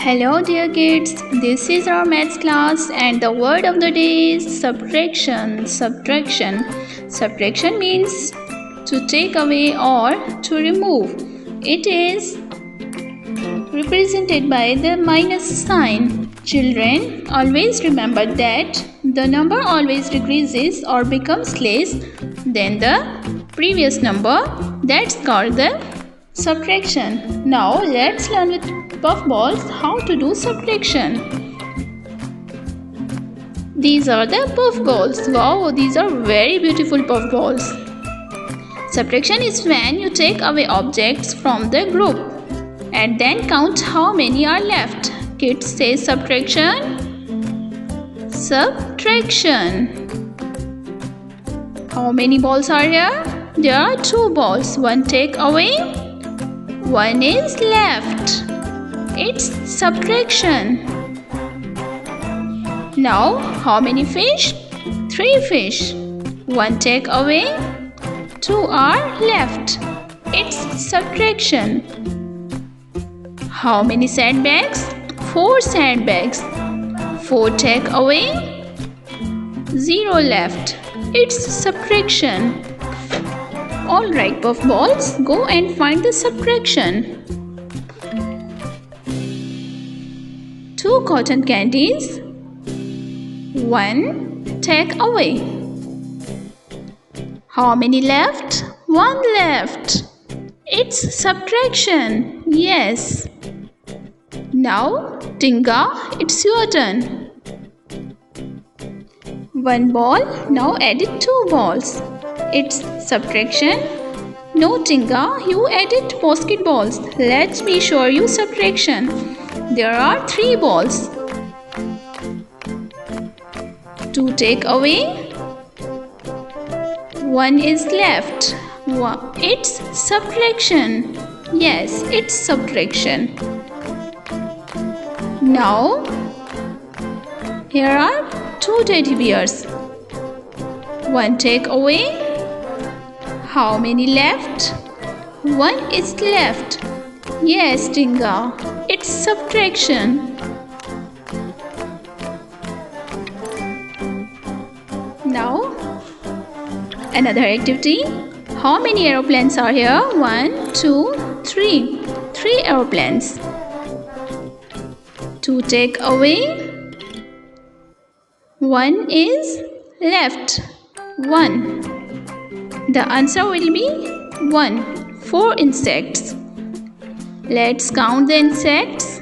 Hello dear kids, this is our maths class and the word of the day is subtraction. Subtraction means to take away or to remove. It is represented by the minus sign. Children, always remember that the number always decreases or becomes less than the previous number. That's called the subtraction. Now let's learn with puffballs how to do subtraction. These are the puffballs. Wow, these are very beautiful puffballs. Subtraction is when you take away objects from the group and then count how many are left. Kids say subtraction. Subtraction. How many balls are here? There are 2 balls. One take away, one is left. It's subtraction. Now, how many fish? 3 fish. One take away, 2 are left. It's subtraction. How many sandbags? 4 sandbags. 4 take away, 0 left. It's subtraction. Alright, puffballs, go and find the subtraction. 2 cotton candies, 1 take away. How many left? 1 left. It's subtraction. Yes. Now, Tinga, it's your turn. 1 ball, now added 2 balls. It's subtraction. No, Tinga, you added basketballs. Let me show you subtraction. There are 3 balls. 2 take away, 1 is left. It's subtraction. Yes, it's subtraction. Now, here are 2 teddy bears. 1 take away. How many left? 1 is left. Yes, Tinga, it's subtraction. Now, another activity. How many aeroplanes are here? 1, 2, 3. 3 aeroplanes. 2 take away. 1 is left. 1. The answer will be 1. 4 insects. Let's count the insects.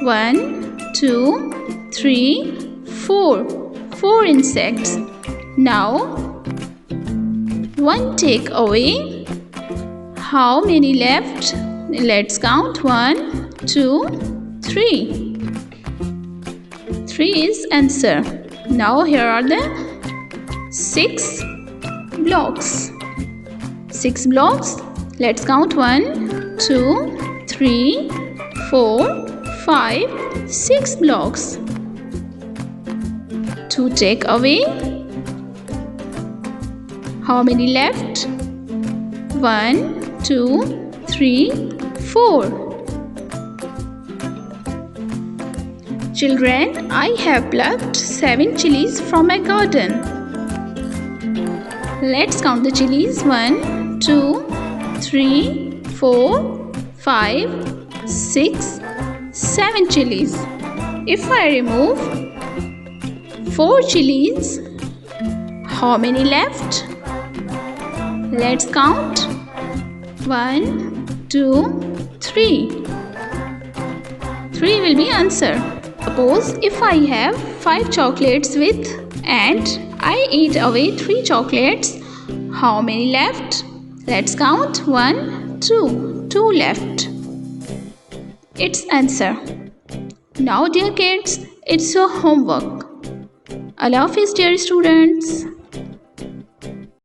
1, 2, 3, 4. 4 insects. Now, 1 take away. How many left? Let's count. 1, 2, 3. 3 is answer. Now here are the 6 blocks. 6 blocks. Let's count. 1, 2, 3, 4, 5, 6 blocks. 2 take away. How many left? 1, 2, 3, 4. Children, I have plucked 7 chilies from my garden. Let's count the chilies. 1, 2, 3, 4, 5, 6, 7 chilies. If I remove 4 chilies, how many left? Let's count. 1, 2, 3. 3 will be answer. Suppose if I have 5 chocolates with and I eat away 3 chocolates, how many left? Let's count. 1, 2. 2 left. It's answer. Now dear kids, it's your homework. Allah Hafiz dear students.